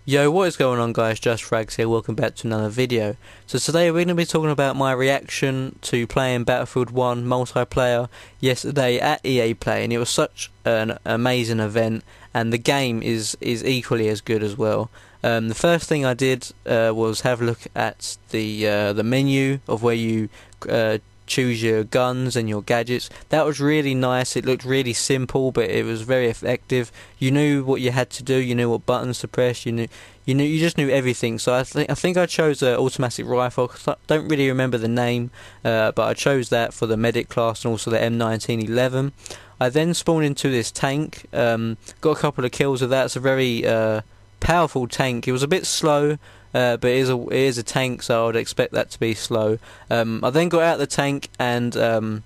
Yo, what is going on guys, JustFrags here, welcome back to another video. So today we're going to be talking about my reaction to playing Battlefield 1 multiplayer yesterday at EA Play, and it was such an amazing event, and the game is equally as good as well. The first thing I did was have a look at the menu of where you choose your guns and your gadgets. That was really nice. It looked really simple, but it was very effective. You knew what you had to do. You knew what buttons to press. You just knew everything. So I think I chose an automatic rifle. 'Cause I don't really remember the name, but I chose that for the medic class and also the M1911. I then spawned into this tank. Got a couple of kills with that. It's a very powerful tank. It was a bit slow. But it is a tank, so I would expect that to be slow. I then got out of the tank and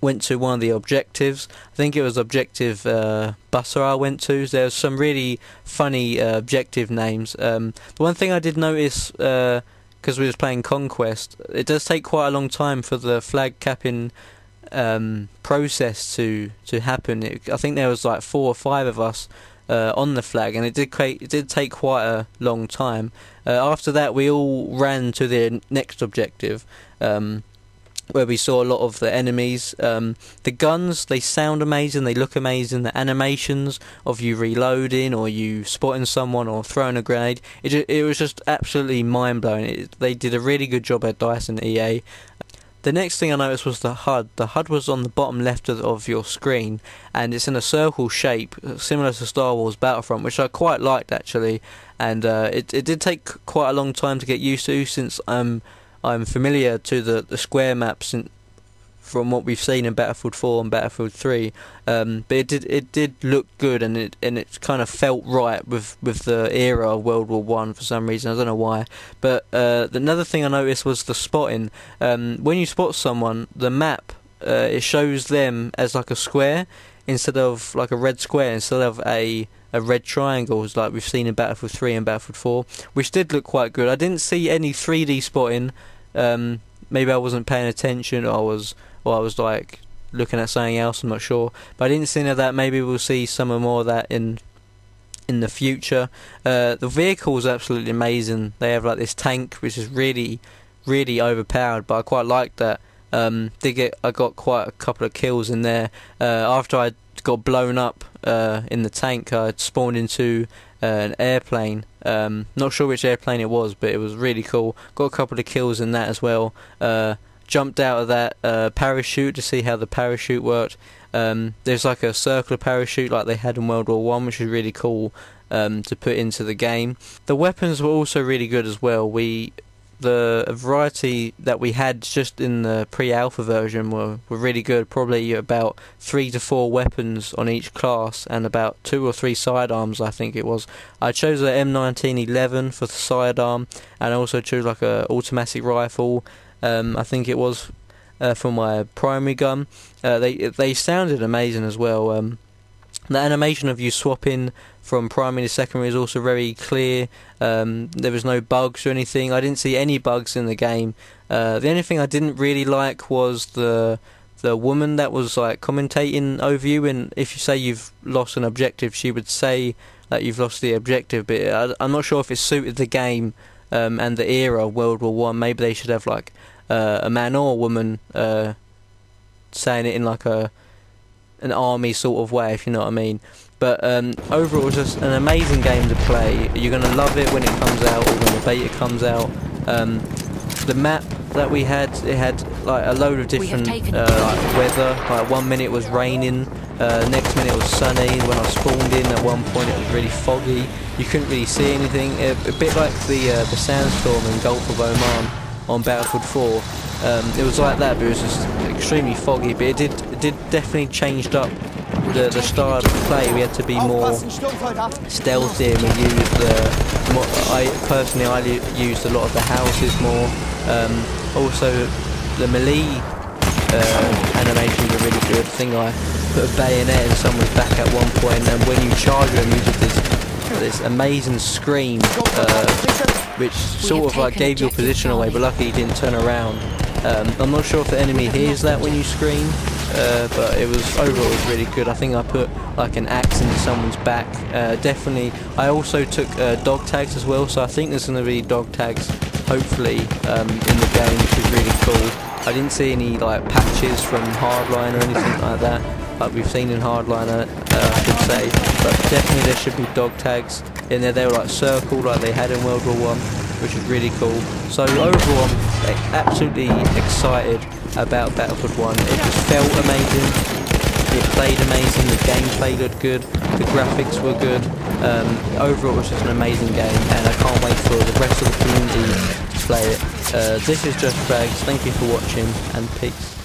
went to one of the objectives. I think it was objective Busser I went to. There's some really funny objective names. The one thing I did notice, because we was playing Conquest, it does take quite a long time for the flag capping process to happen. I think there was like 4 or 5 of us on the flag, and it did take quite a long time. After that we all ran to the next objective, where we saw a lot of the enemies. The guns, they sound amazing, they look amazing. The animations of you reloading or you spotting someone or throwing a grenade, it was just absolutely mind-blowing. They did a really good job at DICE and EA. The next thing I noticed was the HUD. The HUD was on the bottom left of your screen, and it's in a circle shape, similar to Star Wars Battlefront, which I quite liked actually. And it did take quite a long time to get used to, since I'm familiar to the square maps from what we've seen in Battlefield 4 and Battlefield 3. But it did look good, and it kind of felt right with the era of World War 1 for some reason. I don't know why. But another thing I noticed was the spotting. When you spot someone, the map it shows them as like a square instead of like a red square, instead of a red triangles like we've seen in Battlefield 3 and Battlefield 4, which did look quite good. I didn't see any 3D spotting. Maybe I wasn't paying attention, or I was like looking at something else, I'm not sure. But I didn't see any of that. Maybe we'll see some more of that in the future. The vehicle's absolutely amazing. They have like this tank which is really overpowered, but I quite like that. I got quite a couple of kills in there. After I got blown up in the tank, I spawned into an airplane. Not sure which airplane it was, but it was really cool. Got a couple of kills in that as well. Jumped out of that parachute to see how the parachute worked. There's like a circular parachute like they had in World War 1, which is really cool to put into the game. The weapons were also really good as well. The variety that we had just in the pre-alpha version were really good. Probably about 3 to 4 weapons on each class, and about 2 or 3 sidearms, I think it was. I chose the M1911 for the sidearm, and I also chose like a automatic rifle. I think it was for my primary gun. They sounded amazing as well. The animation of you swapping from primary to secondary is also very clear. There was no bugs or anything. I didn't see any bugs in the game. The only thing I didn't really like was the woman that was like commentating over you, and if you say you've lost an objective, she would say that you've lost the objective. But I'm not sure if it suited the game and the era of World War 1. Maybe they should have like a man or a woman saying it in like an army sort of way, if you know what I mean. But overall, it was just an amazing game to play. You're going to love it when it comes out, or when the beta comes out. The map that we had, it had like a load of different like weather. Like 1 minute it was raining, next minute it was sunny. When I spawned in, at one point it was really foggy. You couldn't really see anything. A bit like the sandstorm in Gulf of Oman on Battlefield 4. It was like that, but it was just extremely foggy. But it did definitely changed up the style of play. We had to be more stealthy, and we used I used a lot of the houses more. Also the melee animations are really good. I think I put a bayonet in someone's back at one point, and when you charge them, you did this amazing scream, which sort of like gave your position away, but luckily you didn't turn around. I'm not sure if the enemy hears that when you scream, but it was overall it was really good. I think I put like an axe into someone's back. Definitely. I also took dog tags as well, so I think there's going to be dog tags hopefully in the game, which is really cool. I didn't see any like patches from Hardline or anything like that, like we've seen in Hardliner, I should say, but definitely there should be dog tags in there. They were like circled like they had in World War One, which is really cool. So overall I'm absolutely excited about Battlefield 1. It just felt amazing, it played amazing, the gameplay looked good, the graphics were good. Overall it was just an amazing game, and I can't wait for the rest of the community to play it. This is JustFrags, thank you for watching, and peace.